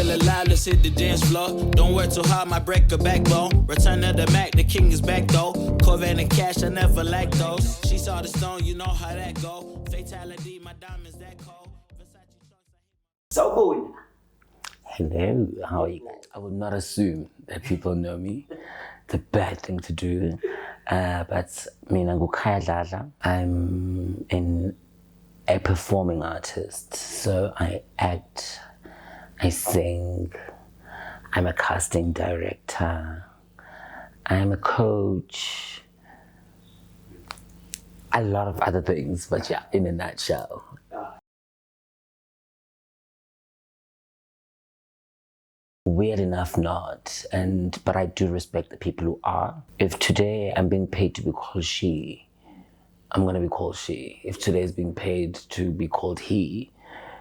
still alive, let's hit the dance floor. Don't work too hard, might break a backbone. Return of the Mac, the king is back though. Corvette and cash, I never like those. She saw the stone, you know how that go. Fatality, my diamonds that cold. So cool. Hello, how are you guys? I would not assume that people know me. It's a bad thing to do. But mina Khaya Dladla. I'm a performing artist. So I act, I sing, I'm a casting director, I'm a coach, a lot of other things, but yeah, in a nutshell. Weird enough not, but I do respect the people who are. If today I'm being paid to be called she, I'm gonna be called she. If today is being paid to be called he,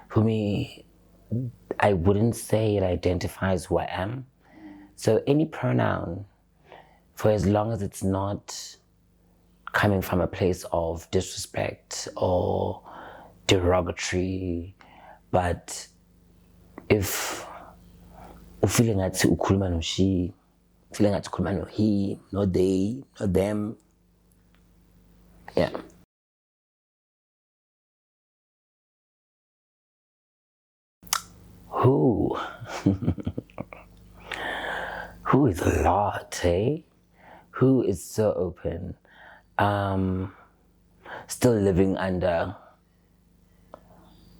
for me, I wouldn't say it identifies who I am. So any pronoun, for as long as it's not coming from a place of disrespect or derogatory, but if feeling like ukhuluma no she, feeling like ukhuluma no he, no they, no them, yeah. Who? Who is a lot, eh? Who is so open? Still living under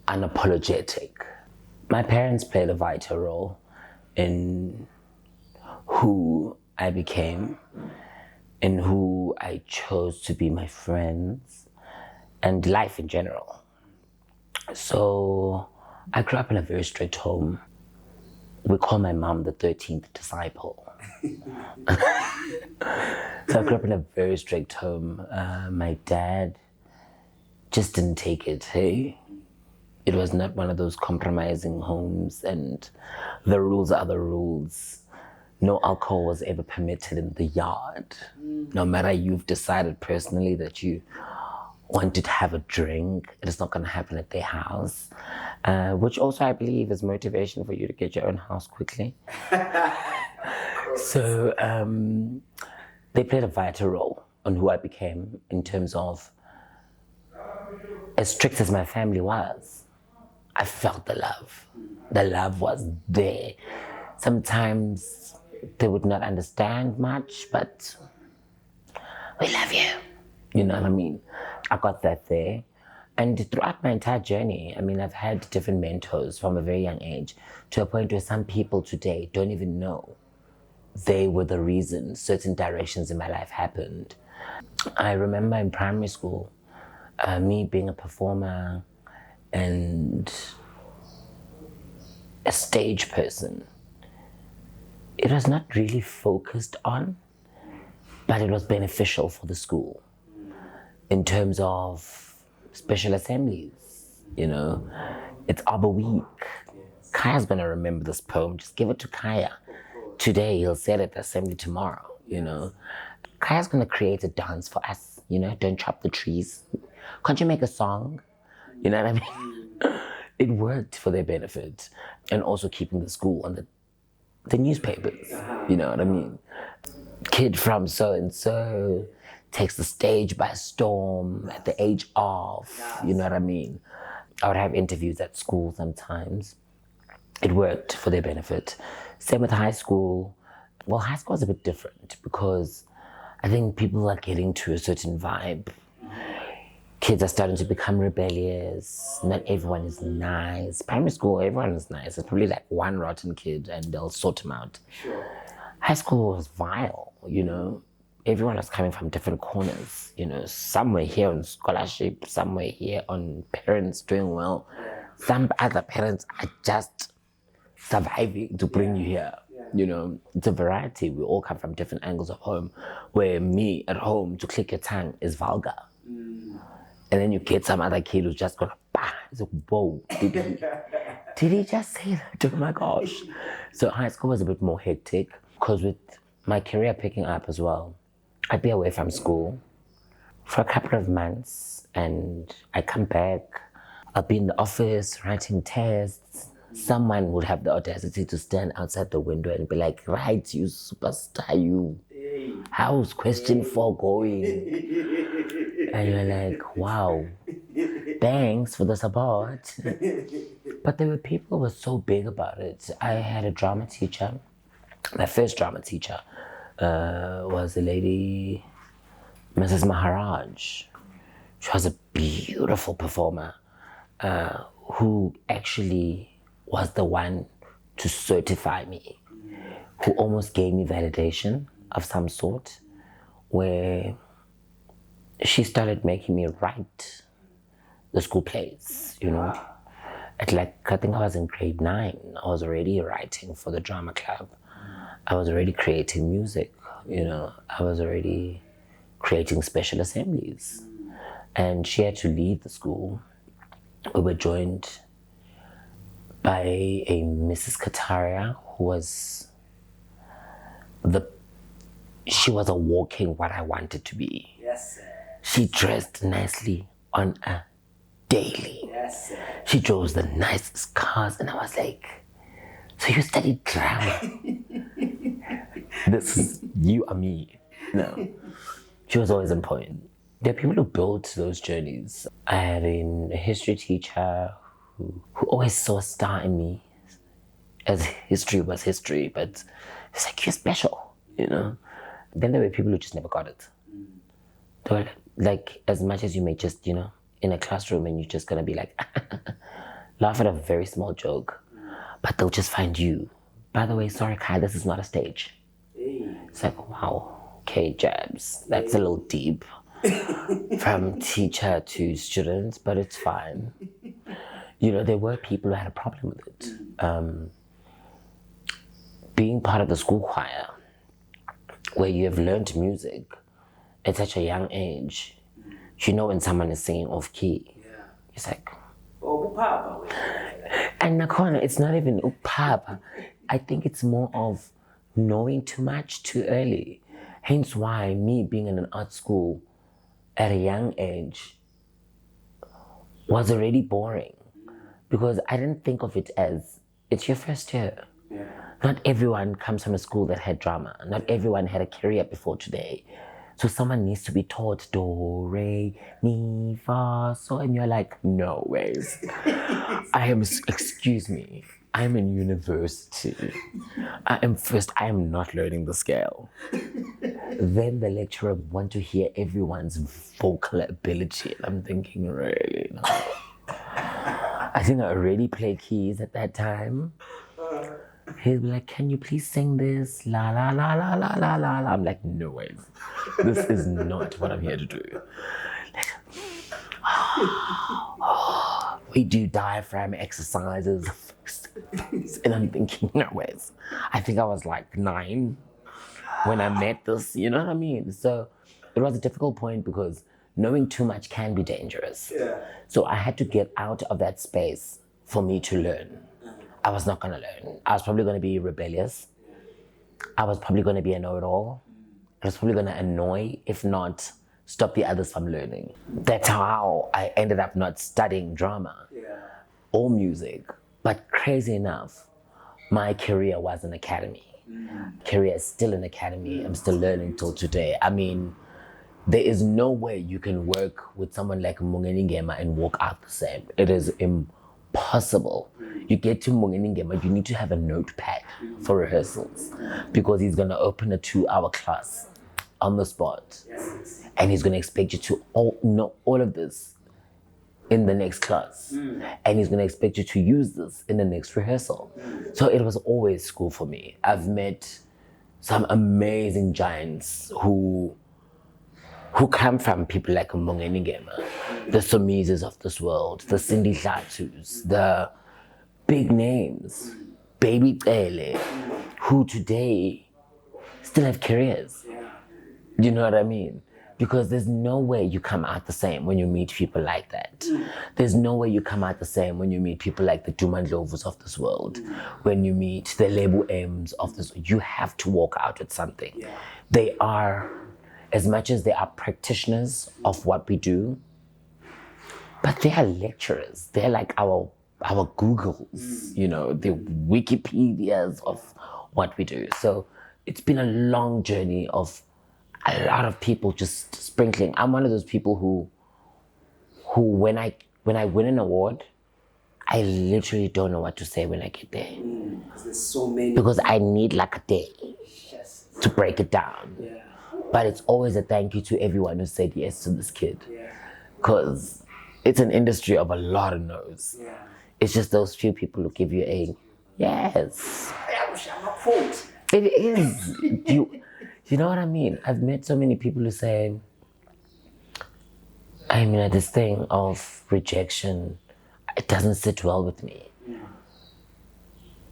unapologetic. My parents played a vital role in who I became, in who I chose to be my friends, and life in general. So I grew up in a very strict home. We call my mom the 13th disciple. So I grew up in a very strict home. My dad just didn't take it, hey? It was not one of those compromising homes, and the rules are the rules. No alcohol was ever permitted in the yard. No matter you've decided personally that you wanted to have a drink, it is not going to happen at their house, which also I believe is motivation for you to get your own house quickly. So they played a vital role on who I became in terms of, as strict as my family was, I felt the love. The love was there. Sometimes they would not understand much, but we love you. You know what I mean? I got that there. And throughout my entire journey, I mean, I've had different mentors from a very young age, to a point where some people today don't even know they were the reason certain directions in my life happened. I remember in primary school, me being a performer and a stage person. It was not really focused on, but it was beneficial for the school in terms of special assemblies, you know. It's Arbor Week. Kaya's gonna remember this poem. Just give it to Khaya. Today, he'll say it at the assembly tomorrow, you know. Kaya's gonna create a dance for us, you know. Don't chop the trees. Can't you make a song? You know what I mean? It worked for their benefit, and also keeping the school on the newspapers, you know what I mean? Kid from so-and-so takes the stage by storm at the age of, you know what I mean? I would have interviews at school sometimes. It worked for their benefit. Same with high school. Well, high school is a bit different because I think people are getting to a certain vibe. Kids are starting to become rebellious. Not everyone is nice. Primary school, everyone is nice. It's probably like one rotten kid and they'll sort him out. Sure. High school was vile, you know. Everyone was coming from different corners, you know. Some were here on scholarship, some were here on parents doing well. Some other parents are just surviving to bring you here. You know, it's a variety. We all come from different angles of home, where me at home, to click your tongue is vulgar. And then you get some other kid who's just gonna, bah, it's like, whoa, did he just say that? Oh my gosh. So high school was a bit more hectic, because with my career picking up as well, I'd be away from school for a couple of months, and I come back, I'll be in the office writing tests, someone would have the audacity to stand outside the window and be like, right, you superstar, you. How's question 4 going? And you're like, wow, thanks for the support. But there were people who were so big about it. I had a drama teacher. My first drama teacher was a lady, Mrs. Maharaj. She was a beautiful performer who actually was the one to certify me, who almost gave me validation of some sort, where she started making me write the school plays, you know. At like, I think I was in grade 9, I was already writing for the drama club. I was already creating music, you know. I was already creating special assemblies. And she had to leave the school. We were joined by a Mrs. Kataria, who was she was a walking what I wanted to be. Yes, sir. She dressed nicely on a daily. Yes, sir. She drove the nicest cars, and I was like, so you studied drama? This is, you are me. No. She was always on point. There are people who built those journeys. I had a history teacher who always saw a star in me, as history was history, but it's like, you're special, you know? Then there were people who just never got it. They were like, as much as you may just, you know, in a classroom and you're just gonna be like, laugh at a very small joke, but they'll just find you. By the way, sorry, Kai, this is not a stage. It's like, wow, okay, jabs. That's a little deep from teacher to student, but it's fine. You know, there were people who had a problem with it. Being part of the school choir, where you have learned music at such a young age, you know when someone is singing off key. Yeah. It's like, Oh, Papa. and Nakona, it's not even upapa. I think it's more of knowing too much too early. Hence why me being in an art school at a young age was already boring, because I didn't think of it as, it's your first year. Yeah. Not everyone comes from a school that had drama. Not everyone had a career before today. So someone needs to be taught do, re, mi, fa, so, and you're like, no ways. Excuse me, I'm in university. I am not learning the scale. Then the lecturer want to hear everyone's vocal ability. And I'm thinking, really? No. I think I already played keys at that time. He'll be like, can you please sing this? La la la la la la la la. I'm like, no ways. This is not what I'm here to do. We do diaphragm exercises. And I'm thinking, no ways. I think I was like 9 when I met this, you know what I mean? So it was a difficult point, because knowing too much can be dangerous. Yeah. So I had to get out of that space for me to learn. I was not gonna learn. I was probably gonna be rebellious. I was probably gonna be a know-it-all. I was probably gonna annoy, if not stop the others from learning. That's how I ended up not studying drama or music. But crazy enough, my career was an academy. Career is still an academy. I'm still learning till today. I mean, there is no way you can work with someone like Mungeni Ngema and walk out the same. It is impossible. You get to Mungeni Ngema, you need to have a notepad for rehearsals, because he's gonna open a 2-hour class on the spot. And he's gonna expect you to know all of this in the next class. And he's gonna expect you to use this in the next rehearsal. So it was always school for me. I've met some amazing giants who come from people like Mungeni Ngema, the Somizes of this world, the Cindy Dlatus, the big names, Baby Pele, who today still have careers. You know what I mean? Because there's no way you come out the same when you meet people like that. There's no way you come out the same when you meet people like the Dumandlovus of this world, when you meet the Lebu M's of this. You have to walk out with something. They are, as much as they are practitioners of what we do, but they are lecturers. They're like our our Googles, the Wikipedias of what we do. So it's been a long journey of a lot of people just sprinkling. I'm one of those people who when I win an award, I literally don't know what to say when I get there. Because there's so many. Because I need like a day Yes. to break it down. Yeah. But it's always a thank you to everyone who said yes to this kid. Yeah. Because it's an industry of a lot of no's. Yeah. It's just those few people who give you a yes. I'm not fault. It is. You know what I mean? I've met so many people who say, this thing of rejection, it doesn't sit well with me.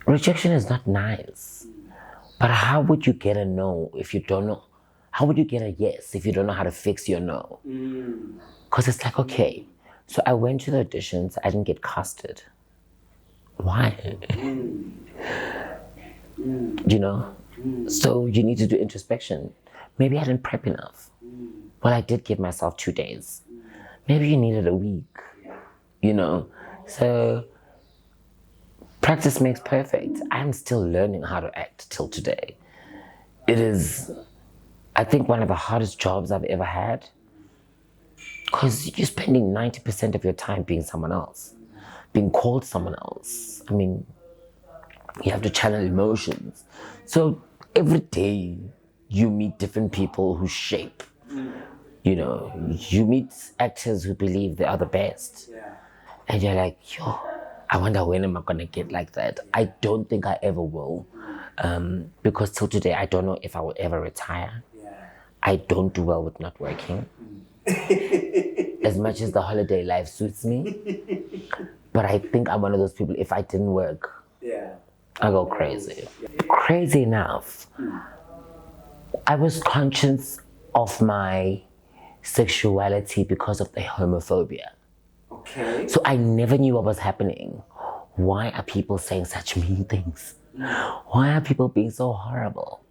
Rejection is not nice. But how would you get a no if you don't know? How would you get a yes if you don't know how to fix your no? Because it's like, okay, so I went to the auditions, I didn't get casted. Why? So you need to do introspection. Maybe I didn't prep enough. Well, I did give myself 2 days. Maybe you needed a week, So practice makes perfect. I'm still learning how to act till today. It is, I think, one of the hardest jobs I've ever had, because you're spending 90% of your time being someone else, being called someone else. You have to channel emotions. So every day you meet different people who shape. You meet actors who believe they are the best. Yeah. And you're like, I wonder when am I gonna get like that? I don't think I ever will. Because till today, I don't know if I will ever retire. Yeah. I don't do well with not working. As much as the holiday life suits me. But I think I'm one of those people, if I didn't work, I go crazy. Crazy enough, I was conscious of my sexuality because of the homophobia. Okay. So I never knew what was happening. Why are people saying such mean things? Why are people being so horrible?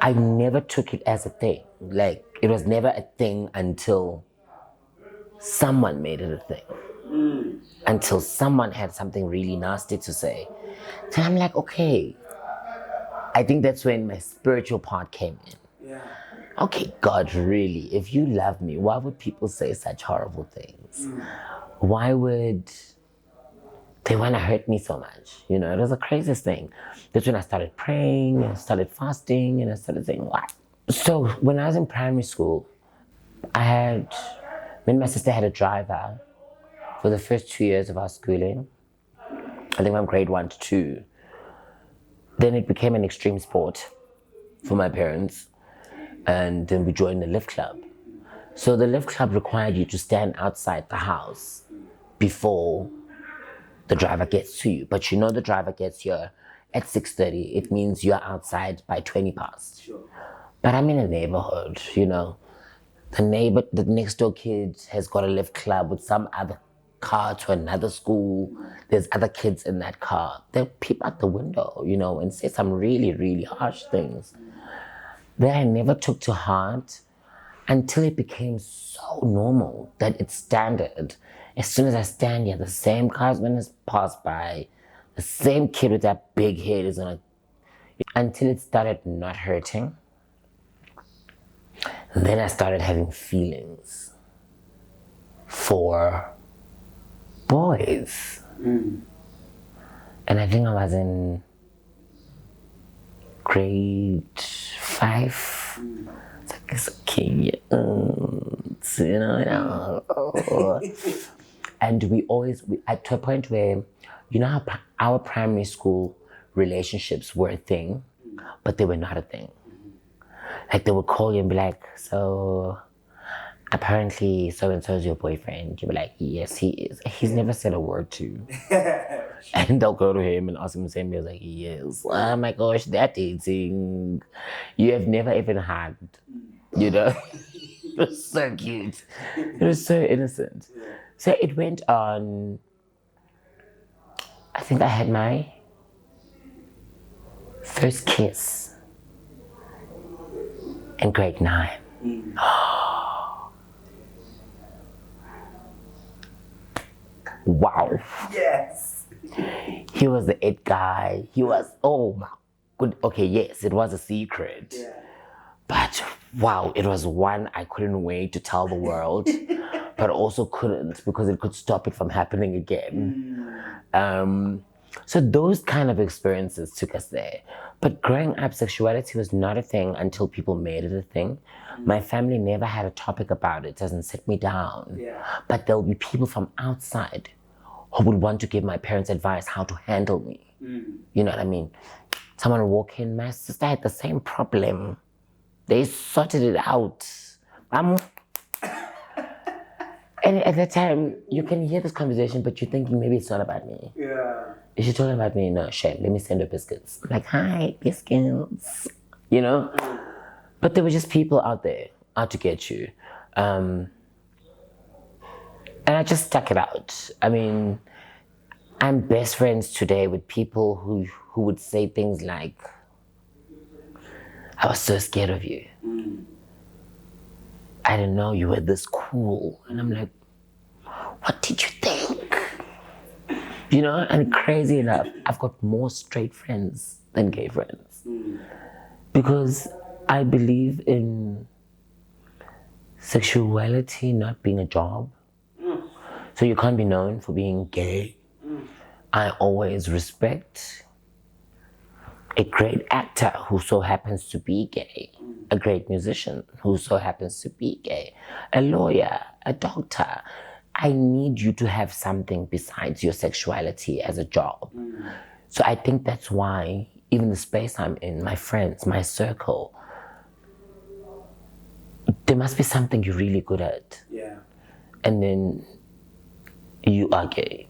I never took it as a thing. Like, it was never a thing until someone made it a thing. Until someone had something really nasty to say. Then I'm like, okay. I think that's when my spiritual part came in. Yeah. Okay, God, really, if you love me, why would people say such horrible things? Why would they want to hurt me so much? It was the craziest thing. That's when I started praying, and I started fasting, and I started saying, what? So when I was in primary school, me and my sister had a driver for the first 2 years of our schooling. I think from grade 1 to 2. Then it became an extreme sport for my parents. And then we joined the lift club. So the lift club required you to stand outside the house before the driver gets to you. But the driver gets here at 6:30. It means you're outside by 20 past. Sure. But I'm in a neighborhood, The next door kid has got a lift club with some other car to another school. There's other kids in that car. They'll peep out the window, and say some really, really harsh things that I never took to heart until it became so normal that it's standard. As soon as I stand here, the same cars when it's passed by, the same kid with that big head is gonna, until it started not hurting. And then I started having feelings for boys. And I think I was in grade 5. It's like, it's okay. And to a point where, how our primary school relationships were a thing, but they were not a thing. Like, they would call you and be like, so apparently so-and-so is your boyfriend. You'd be like, yes, he is. He's never said a word to you. And they'll go to him and ask him the same thing. He's like, yes. Oh my gosh, they're dating. You have never even hugged. It was so cute. It was so innocent. So it went on. I think I had my first kiss in grade 9. Wow. Yes. He was the it guy. He was, oh my good. Okay, yes, it was a secret. Yeah. But wow, it was one I couldn't wait to tell the world, but also couldn't because it could stop it from happening again. So those kind of experiences took us there. But growing up, sexuality was not a thing until people made it a thing. My family never had a topic about it. It doesn't sit me down. Yeah. But there'll be people from outside who would want to give my parents advice how to handle me. You know what I mean? Someone would walk in, my sister had the same problem. They sorted it out. And at that time, you can hear this conversation, but you're thinking maybe it's not about me. Yeah. Is she talking about me? No, shame. Let me send her biscuits. I'm like, hi, biscuits. You know? But there were just people out there, out to get you. And I just stuck it out. I mean, I'm best friends today with people who would say things like, I was so scared of you. I didn't know you were this cool. And I'm like, what did you think? You know, and crazy enough, I've got more straight friends than gay friends. Because I believe in sexuality not being a job. So you can't be known for being gay. I always respect a great actor who so happens to be gay, a great musician who so happens to be gay, a lawyer, a doctor. I need you to have something besides your sexuality as a job. So I think that's why even the space I'm in, my friends, my circle, there must be something you're really good at. Yeah. And then you are gay.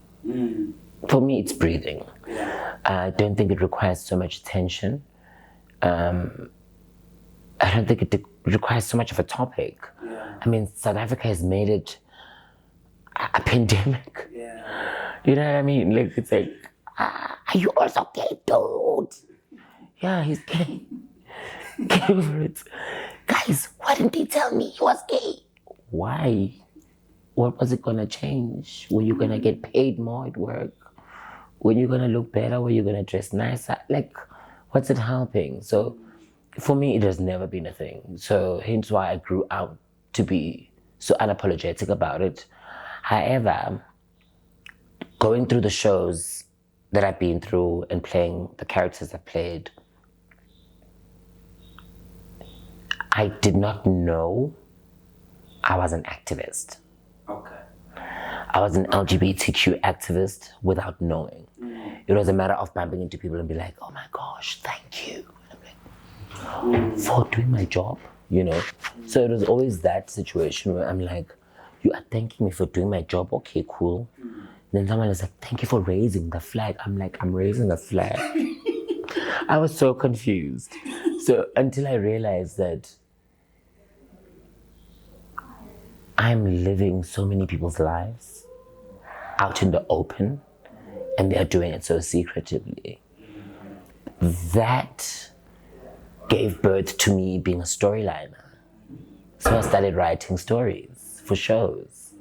For me, it's breathing. Yeah. I don't think it requires so much attention. I don't think it requires so much of a topic. Yeah. I mean, South Africa has made it a pandemic. Yeah. You know what I mean? Like, it's like, are you also gay, dude? Yeah, he's gay. Get over it. Guys, why didn't he tell me he was gay? Why? What was it gonna change? Were you gonna get paid more at work? Were you gonna look better? Were you gonna dress nicer? Like, what's it helping? So, for me, it has never been a thing. So, hence why I grew out to be so unapologetic about it. However, going through the shows that I've been through and playing the characters I've played, I did not know I was an activist. Okay. I was an LGBTQ activist without knowing. It was a matter of bumping into people and be like, oh my gosh, thank you. And I'm like, for doing my job, you know? So it was always that situation where I'm like, you are thanking me for doing my job, okay, cool. Then someone is like, thank you for raising the flag. I'm like, I'm raising a flag. I was so confused. So until I realized that I'm living so many people's lives out in the open and they're doing it so secretively. That gave birth to me being a storyliner. So I started writing stories for shows,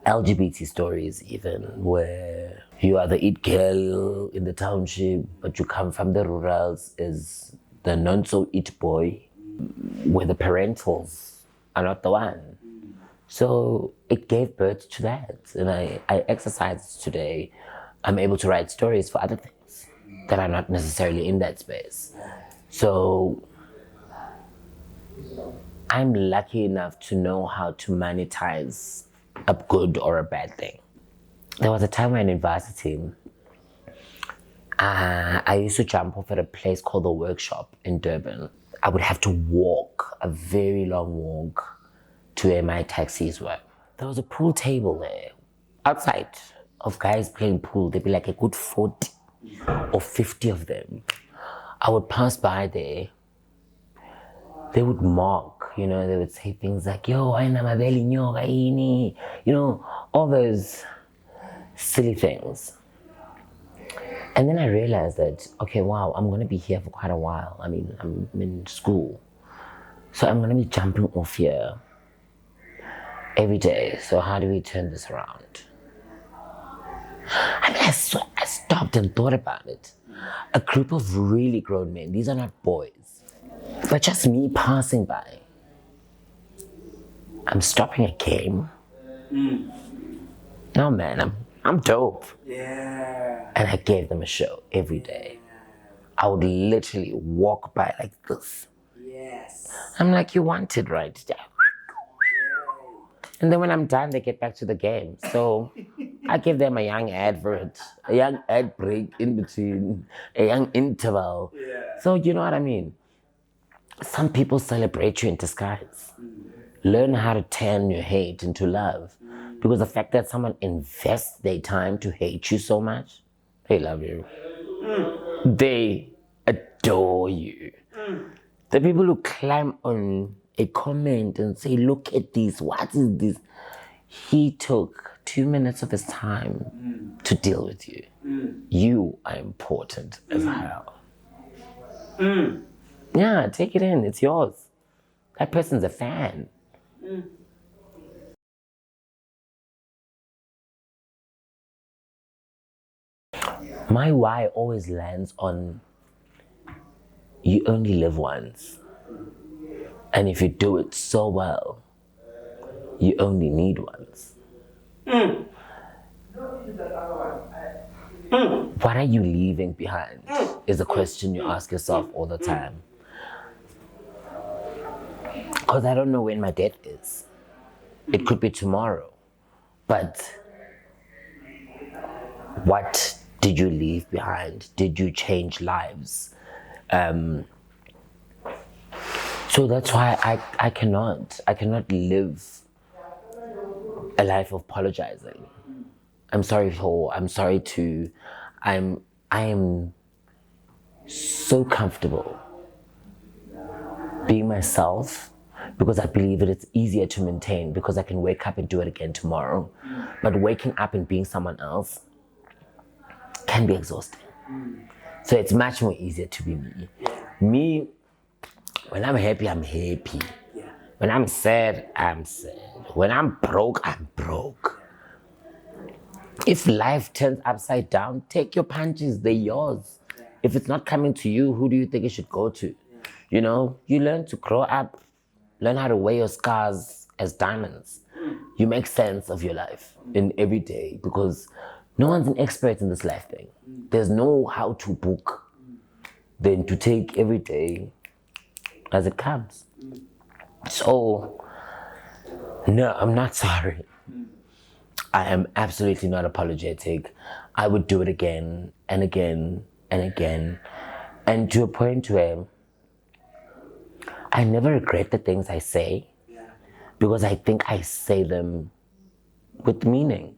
LGBT stories even, where you are the it girl in the township, but you come from the rurals as the not-so-it boy, where the parentals are not the one. So it gave birth to that, and I exercise today. I'm able to write stories for other things that are not necessarily in that space. So I'm lucky enough to know how to monetize a good or a bad thing. There was a time when in university, I used to jump off at a place called The Workshop in Durban. I would have to walk a very long walk to where my taxis were. There was a pool table there, outside, of guys playing pool. There'd be like a good 40 or 50 of them. I would pass by there. They would mock, you know, they would say things like, yo, aina mabeli nyoka ini, you know, all those silly things. And then I realized that, okay, wow, I'm gonna be here for quite a while. I mean, I'm in school. So I'm gonna be jumping off here every day. So how do we turn this around? I mean, I stopped and thought about it. A group of really grown men, these are not boys, but just me passing by. I'm stopping a game. No, man, I'm dope. Yeah. And I gave them a show every day. I would literally walk by like this. Yes. I'm like, you want it, right? And then when I'm done, they get back to the game. So I give them a young advert, a young ad break in between, a young interval. Yeah. So you know what I mean? Some people celebrate you in disguise. Learn how to turn your hate into love. Because the fact that someone invests their time to hate you so much, they love you. They adore you. The people who climb on a comment and say, look at this, what is this? He took 2 minutes of his time to deal with you. You are important as hell. Yeah, take it in, it's yours. That person's a fan. My why always lands on you only live once. And if you do it so well, you only need once. What are you leaving behind is a question you ask yourself all the time. Because I don't know when my death is. It could be tomorrow. But what did you leave behind? Did you change lives? So that's why I cannot live a life of apologizing. I am so comfortable being myself because I believe that it's easier to maintain because I can wake up and do it again tomorrow. But waking up and being someone else can be exhausting. So it's much more easier to be me. Me, when I'm happy, I'm happy. When I'm sad, I'm sad. When I'm broke, I'm broke. If life turns upside down, take your punches, they're yours. If it's not coming to you, who do you think it should go to? You know, you learn to grow up, learn how to wear your scars as diamonds. You make sense of your life in every day because no one's an expert in this life thing. There's no how to book than to take every day as it comes. So, no, I'm not sorry. I am absolutely not apologetic. I would do it again and again and again. And to a point where I never regret the things I say because I think I say them with meaning.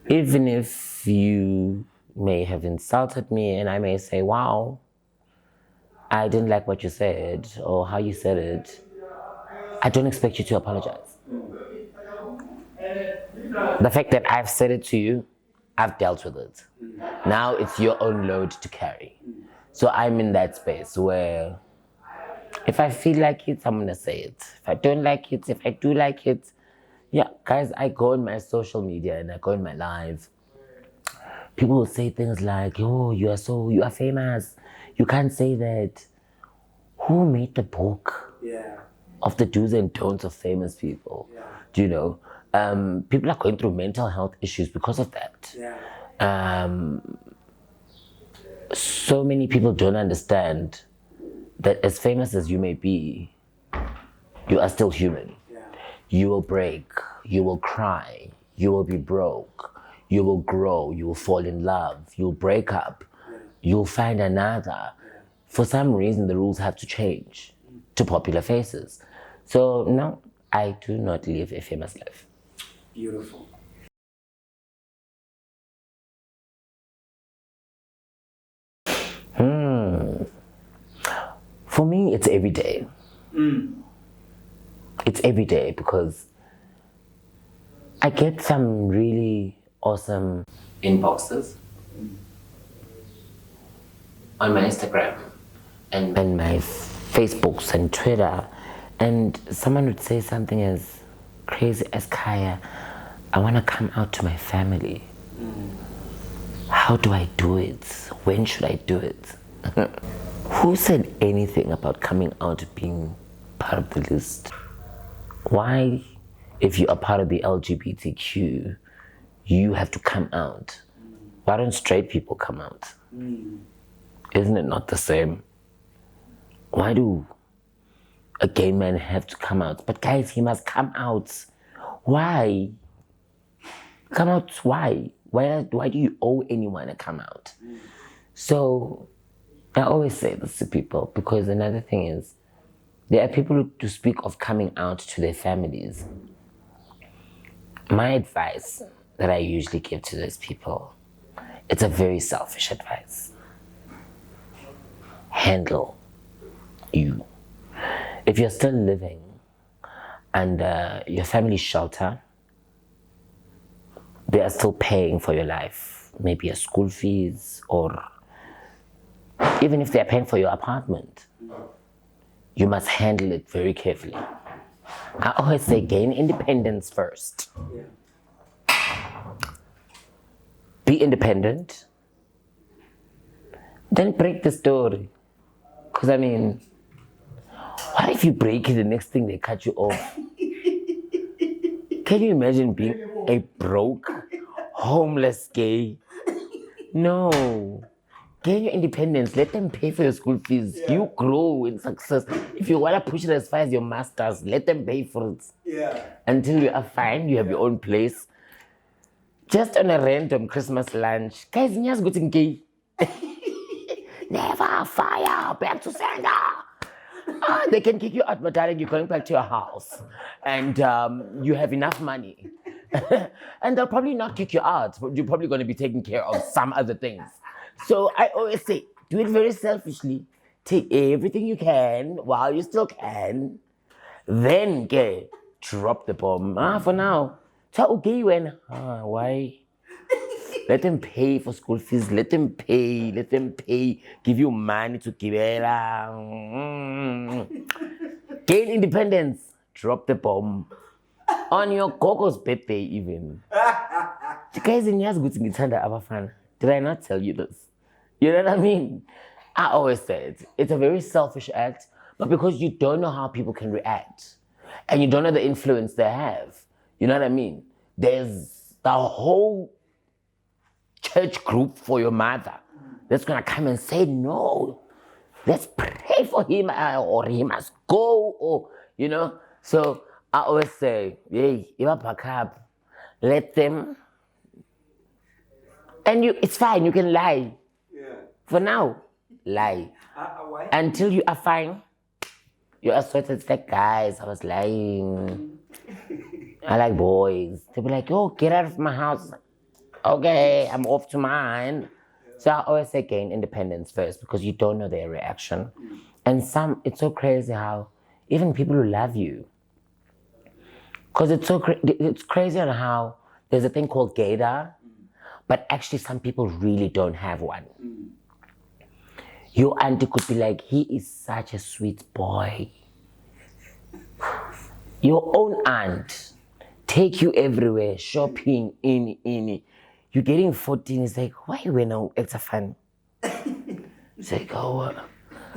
Even if you may have insulted me and I may say, wow, I didn't like what you said or how you said it, I don't expect you to apologize. The fact that I've said it to you, I've dealt with it. Now it's your own load to carry. So I'm in that space where if I feel like it, I'm gonna say it. If I don't like it, if I do like it, yeah, guys, I go in my social media and I go in my live. People will say things like, oh, you are famous. You can't say that. Who made the book of the do's and don'ts of famous people? Do you know? People are going through mental health issues because of that. So many people don't understand that as famous as you may be, you are still human. You will break, you will cry, you will be broke, you will grow, you will fall in love, you'll break up, you'll find another. For some reason, the rules have to change to popular faces. So no, I do not live a famous life. Beautiful. For me, it's every day. It's every day because I get some really awesome inboxes on my Instagram and my Facebooks and Twitter, and someone would say something as crazy as, Khaya, I want to come out to my family. How do I do it? When should I do it? Who said anything about coming out being part of the list? Why, if you are part of the LGBTQ, you have to come out? Why don't straight people come out? Isn't it not the same? Why do a gay man have to come out? But guys, he must come out. Why? Come out, why? Why do you owe anyone to come out? So I always say this to people, because another thing is, there are people who to speak of coming out to their families. My advice that I usually give to those people, it's a very selfish advice. Handle you. If you're still living under your family's shelter, they are still paying for your life, maybe your school fees, or even if they're paying for your apartment, you must handle it very carefully. I always say gain independence first. Be independent, then break the story. Because I mean, what if you break it, the next thing they cut you off? Can you imagine being a broke, homeless gay? No. Gain your independence. Let them pay for your school fees. You grow in success. If you want to push it as far as your masters, let them pay for it. Until you are fine, you have your own place. Just on a random Christmas lunch. Guys, nyazi ukuthi gay. Never fire. Back to sender. They can kick you out, but darling, you're going back to your house. And you have enough money. And they'll probably not kick you out, but you're probably going to be taking care of some other things. So I always say, do it very selfishly. Take everything you can while you still can. Then drop the bomb. For now. So okay, when why? Let them pay for school fees. Let them pay. Give you money to give it. Gain independence. Drop the bomb. On your gogo's birthday even. Guys, did I not tell you this? You know what I mean? I always say it's a very selfish act, but because you don't know how people can react, and you don't know the influence they have, you know what I mean? There's the whole church group for your mother that's gonna come and say, no, let's pray for him, or he must go, or, you know? So I always say, hey, back up, let them. And it's fine, you can lie. For now, lie. Why? Until you are fine, you are sorted. It's like, guys, I was lying. I like boys. They'll be like, oh, get out of my house. Okay, I'm off to mine. So I always say gain independence first, because you don't know their reaction. And it's so crazy how even people who love you, because it's crazy on how there's a thing called gaydar, but actually some people really don't have one. Your auntie could be like, he is such a sweet boy. Your own aunt take you everywhere, shopping, in. You're getting 14, it's like, why we now it's a fun? It's like, oh,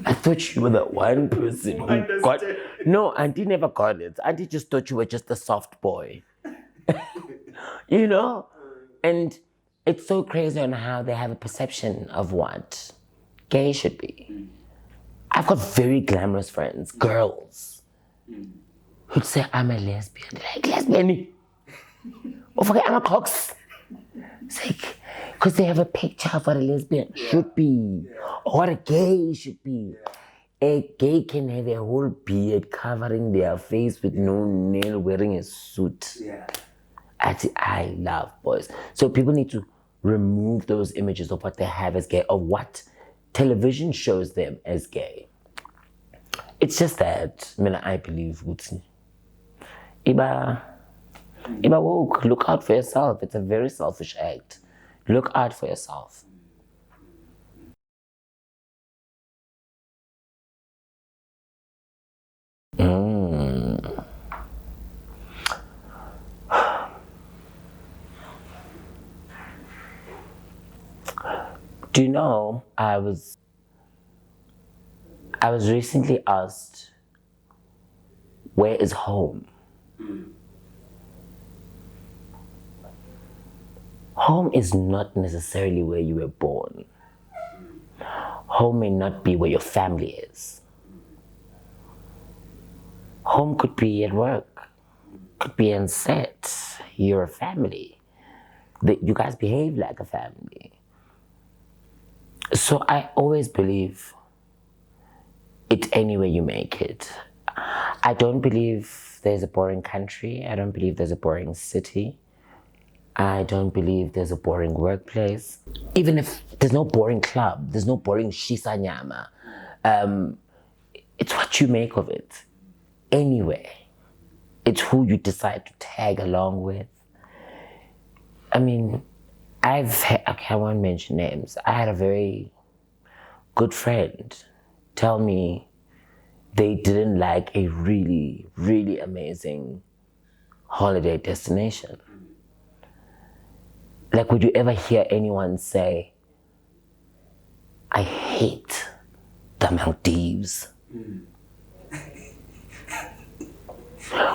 I thought you were the one person who got. No, auntie never got it. Auntie just thought you were just a soft boy. You know? And it's so crazy on how they have a perception of what gay should be. I've got very glamorous friends, girls, who'd say, I'm a lesbian. They're like, lesbian? Oh, forget, I'm a cox. It's like, because they have a picture of what a lesbian should be, or what a gay should be. A gay can have a whole beard covering their face with no nail, wearing a suit. I love boys. So people need to remove those images of what they have as gay, or what television shows them as gay. It's just that, I believe, Iba woke, look out for yourself. It's a very selfish act. Look out for yourself. Do you know, I was recently asked, where is home? Home is not necessarily where you were born. Home may not be where your family is. Home could be at work, could be on set. You're a family. You guys behave like a family. So I always believe it's any way you make it. I don't believe there's a boring country. I don't believe there's a boring city. I don't believe there's a boring workplace. Even if there's no boring club, there's no boring shisa nyama. It's what you make of it. Anyway, it's who you decide to tag along with. I mean, I won't mention names. I had a very good friend tell me they didn't like a really, really amazing holiday destination. Like, would you ever hear anyone say, I hate the Maldives?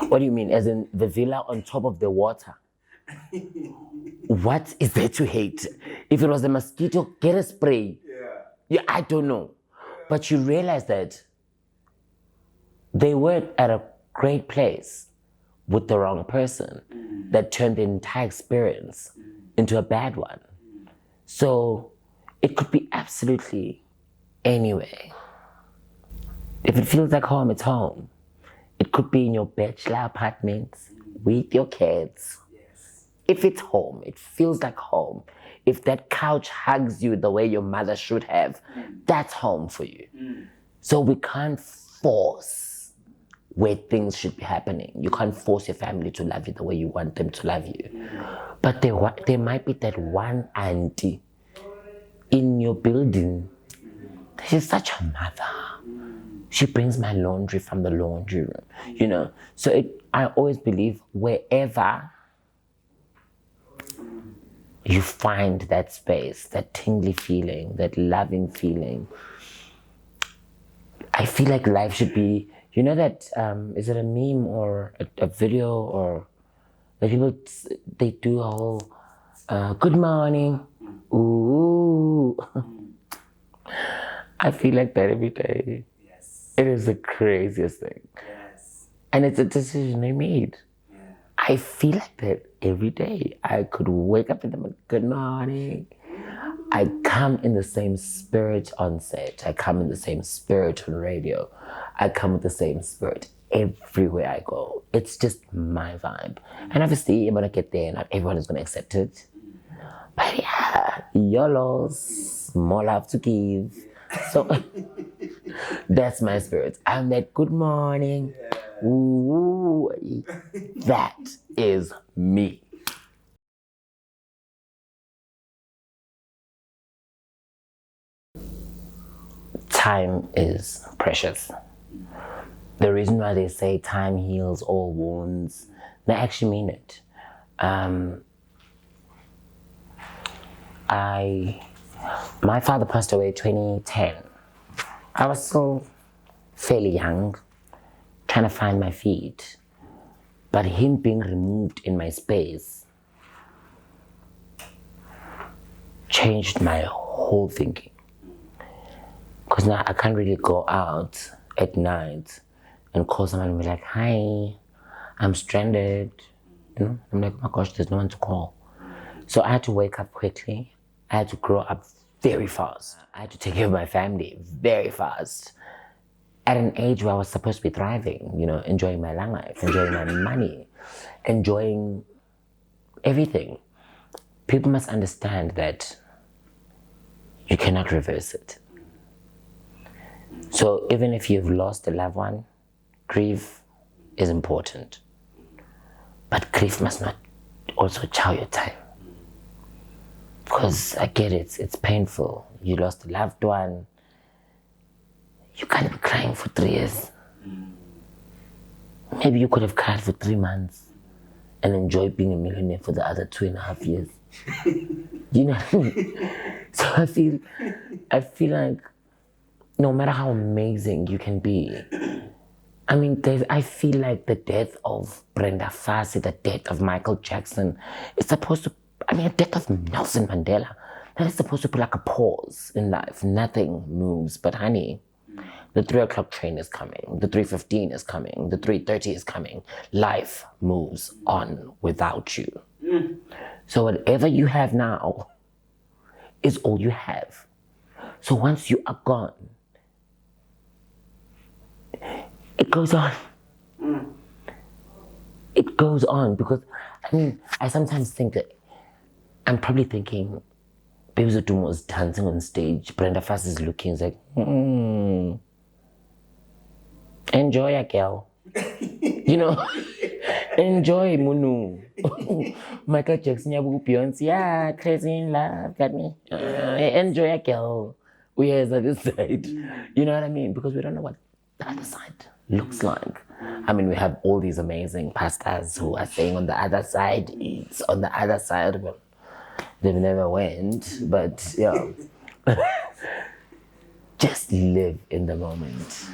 What do you mean? As in the villa on top of the water? What is there to hate? If it was a mosquito, get a spray. Yeah, I don't know. But you realize that they were at a great place with the wrong person that turned the entire experience into a bad one. So it could be absolutely anywhere. If it feels like home, it's home. It could be in your bachelor apartment with your kids. Yes. If it's home, it feels like home. If that couch hugs you the way your mother should have, that's home for you. So we can't force where things should be happening. You can't force your family to love you the way you want them to love you. But there might be that one auntie in your building. She's such a mother. She brings my laundry from the laundry room, you know. So I always believe wherever you find that space, that tingly feeling, that loving feeling, I feel like life should be, you know that, is it a meme or a video or like people, they do a whole, good morning, ooh. I feel like that every day. Yes. It is the craziest thing. Yes. And it's a decision I made. Yeah. I feel like that every day. I could wake up in the morning, good morning. I come in the same spirit on set. I come in the same spirit on radio. I come with the same spirit everywhere I go. It's just my vibe. And obviously, I'm going to get there. Not everyone is going to accept it. But yeah, YOLO's, more love to give. So that's my spirit. I'm that good morning. Yeah. Ooh, that is me. Time is precious. The reason why they say time heals all wounds, they actually mean it. My father passed away 2010. I was still fairly young, trying to find my feet. But him being removed in my space changed my whole thinking. Because now I can't really go out at night and call someone and be like, hi, I'm stranded. You know, I'm like, oh my gosh, there's no one to call. So I had to wake up quickly. I had to grow up very fast. I had to take care of my family very fast. At an age where I was supposed to be thriving, you know, enjoying my long life, enjoying my money, enjoying everything. People must understand that you cannot reverse it. So even if you've lost a loved one, grief is important. But grief must not also chow your time. Because I get it, it's painful. You lost a loved one. You can't be crying for 3 years. Maybe you could have cried for 3 months and enjoyed being a millionaire for the other 2.5 years. You know what I mean? So I feel like no matter how amazing you can be, I mean, I feel like the death of Brenda Fassie, the death of Michael Jackson, is supposed to, I mean, the death of Nelson Mandela, that is supposed to put like a pause in life. Nothing moves. But honey, the 3 o'clock train is coming. The 3:15 is coming. The 3:30 is coming. Life moves on without you. So whatever you have now is all you have. So once you are gone, it goes on. It goes on because, I mean, I sometimes think that I'm probably thinking, Baby Zotumo was dancing on stage. Brenda Fassie is looking, it's like, enjoy a girl. You know, enjoy Munu. Michael Jackson, Beyonce, yeah, crazy in love, got me. Enjoy a girl. We are at this side. You know what I mean? Because we don't know what the other side looks like. I mean, we have all these amazing pastors who are saying on the other side, it's on the other side. Well, they've never went, but yeah. Just live in the moment.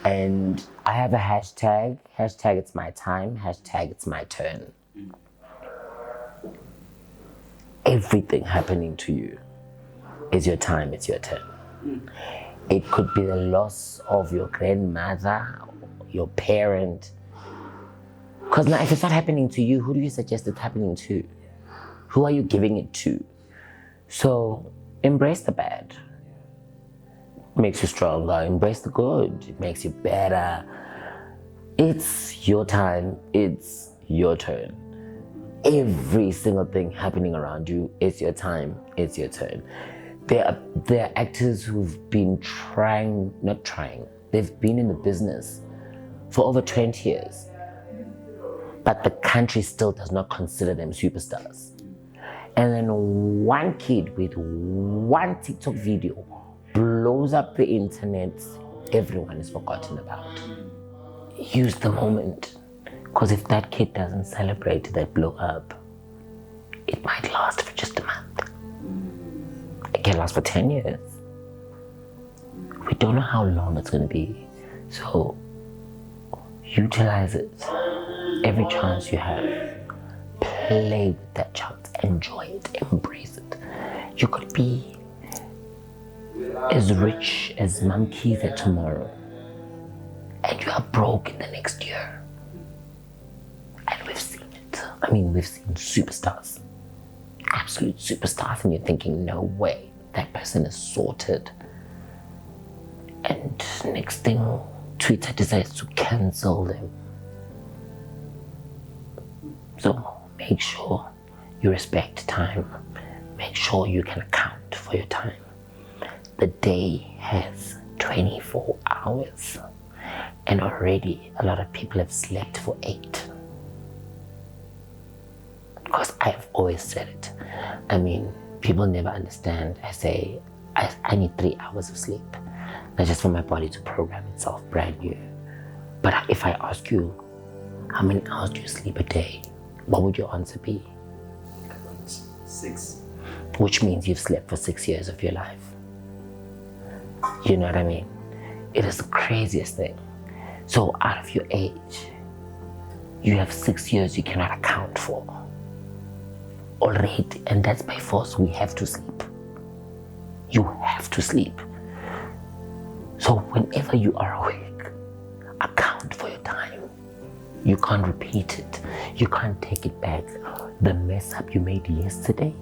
And I have a hashtag it's my time, hashtag it's my turn. Everything happening to you is your time, it's your turn. It could be the loss of your grandmother, your parent. Because now if it's not happening to you, who do you suggest it's happening to? Who are you giving it to? So embrace the bad. Makes you stronger. Embrace the good. It makes you better. It's your time. It's your turn. Every single thing happening around you, it's your time. It's your turn. There are actors who've been they've been in the business for over 20 years. But the country still does not consider them superstars. And then one kid with one TikTok video blows up the internet, everyone is forgotten about. Use the moment. Because if that kid doesn't celebrate that blow up, it might last for just a month. It can last for 10 years. We don't know how long it's going to be. So utilize it every chance you have. Play with that chance. Enjoy it. Embrace it. You could be as rich as Mom Keitha tomorrow, and you are broke in the next year. And we've seen it. I mean, we've seen superstars, absolute superstars, and you're thinking, no way, that person is sorted. And next thing, Twitter decides to cancel them. So make sure you respect time. Make sure you can account for your time. The day has 24 hours, and already a lot of people have slept for 8. Because I've always said it. I mean, people never understand. I say, I need 3 hours of sleep. Not just for my body to program itself brand new. But if I ask you, how many hours do you sleep a day? What would your answer be? 6. Which means you've slept for 6 years of your life. You know what I mean? It is the craziest thing. So out of your age, you have 6 years you cannot account for already, and that's by force. We have to sleep. You have to sleep. So whenever you are awake, account for your time. You can't repeat it. You can't take it back. The mess up you made yesterday,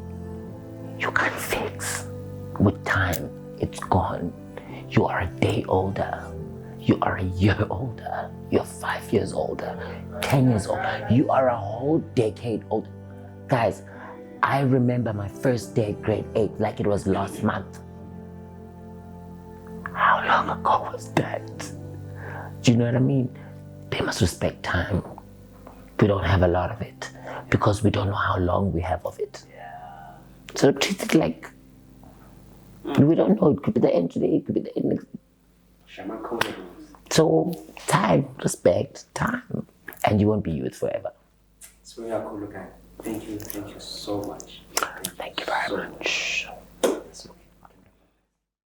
you can't fix. With time, it's gone. You are a day older. You are a year older. You're 5 years older. 10 years older. You are a whole decade older. Guys, I remember my first day at grade 8 like it was last month. How long ago was that? Do you know what I mean? They must respect time. We don't have a lot of it because we don't know how long we have of it. Yeah. So treat it like we don't know. It could be the end today, it could be the end next. So time, respect, time, and you won't be youth forever. It's very cool. Look at. Thank you so much.